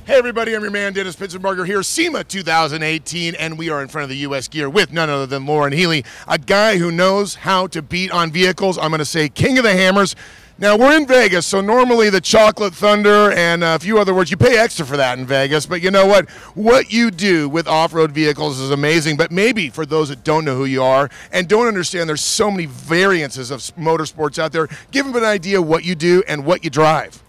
Hey everybody, I'm your man Dennis Pitzenbarger here, SEMA 2018, and we are in front of the U.S. Gear with none other than Loren Healy, a guy who knows how to beat on vehicles. I'm going to say king of the hammers. Now, we're in Vegas, so normally the Chocolate Thunder and a few other words, you pay extra for that in Vegas, but you know what? What you do with off-road vehicles is amazing, but maybe for those that don't know who you are and don't understand there's so many variances of motorsports out there, give them an idea what you do and what you drive.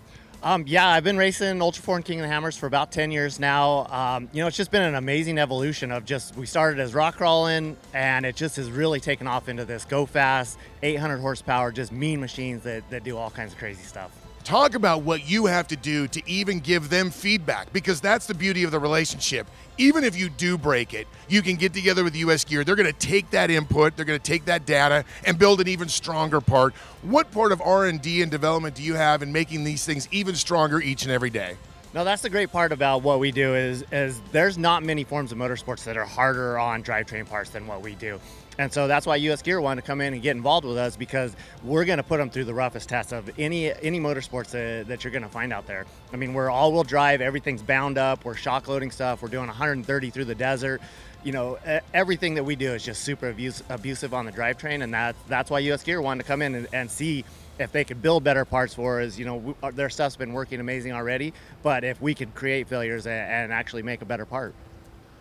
Yeah, I've been racing Ultra 4 and King of the Hammers for about 10 years now. It's just been an amazing evolution of we started as rock crawling, and it just has really taken off into this go fast, 800 horsepower, just mean machines that do all kinds of crazy stuff. Talk about what you have to do to even give them feedback, because that's the beauty of the relationship. Even if you do break it, you can get together with US Gear. They're going to take that input, they're going to take that data and build an even stronger part. What part of R&D and development do you have in making these things even stronger each and every day? No, that's the great part about what we do is there's not many forms of motorsports that are harder on drivetrain parts than what we do. And so that's why US Gear wanted to come in and get involved with us, because we're going to put them through the roughest tests of any motorsports that you're going to find out there. I mean, we're all-wheel drive, everything's bound up, we're shock loading stuff, we're doing 130 through the desert. You know, everything that we do is just super abusive on the drivetrain, and that's why US Gear wanted to come in and see if they could build better parts for us. You know, their stuff's been working amazing already, but if we could create failures and actually make a better part.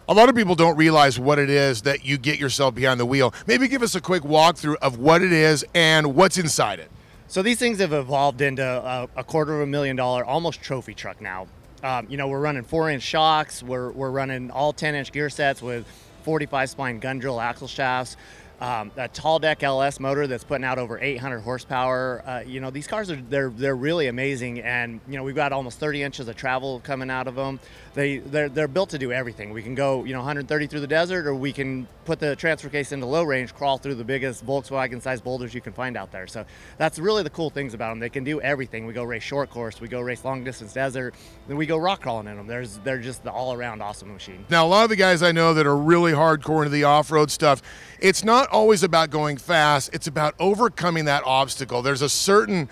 A lot of people don't realize what it is that you get yourself behind the wheel. Maybe give us a quick walkthrough of what it is and what's inside it. So these things have evolved into a $250,000 almost trophy truck now. We're running 4-inch shocks. We're running all 10-inch gear sets with 45 spline gun drill axle shafts. A tall deck LS motor that's putting out over 800 horsepower. These cars they're really amazing, and we've got almost 30 inches of travel coming out of them. They're built to do everything. We can go 130 through the desert, or we can put the transfer case into low range, crawl through the biggest Volkswagen-sized boulders you can find out there. So that's really the cool things about them. They can do everything. We go race short course, we go race long distance desert, then we go rock crawling in them. They're just the all-around awesome machine. Now, a lot of the guys I know that are really hardcore into the off-road stuff, it's not always about going fast, it's about overcoming that obstacle. There's a certain,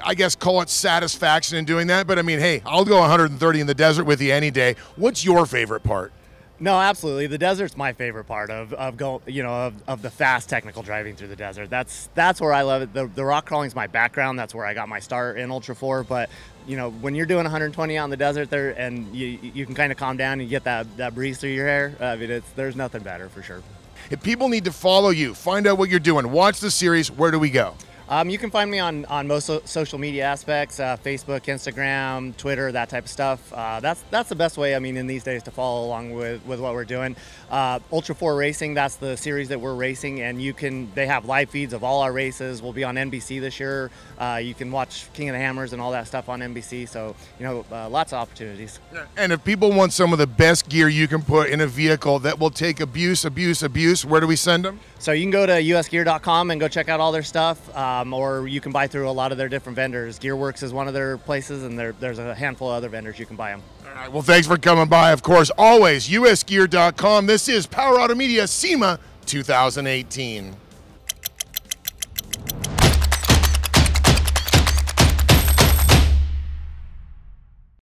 I guess, call it satisfaction in doing that, but I mean, hey, I'll go 130 in the desert with you any day. What's your favorite part? No, absolutely. The desert's my favorite part of the fast technical driving through the desert. That's where I love it. The rock crawling is my background. That's where I got my start in Ultra 4. But when you're doing 120 out in the desert there, and you can kind of calm down and you get that breeze through your hair, I mean, there's nothing better for sure. If people need to follow you, find out what you're doing, watch the series, where do we go? You can find me on most social media aspects, Facebook, Instagram, Twitter, that type of stuff. That's the best way, I mean, in these days to follow along with what we're doing. Ultra 4 Racing, that's the series that we're racing, and they have live feeds of all our races. We'll be on NBC this year. You can watch King of the Hammers and all that stuff on NBC, so, lots of opportunities. And if people want some of the best gear you can put in a vehicle that will take abuse, where do we send them? So you can go to usgear.com and go check out all their stuff. Or you can buy through a lot of their different vendors. Gearworks is one of their places, and there's a handful of other vendors you can buy them. All right, well, thanks for coming by. Of course, always usgear.com. This is Power Automedia SEMA 2018.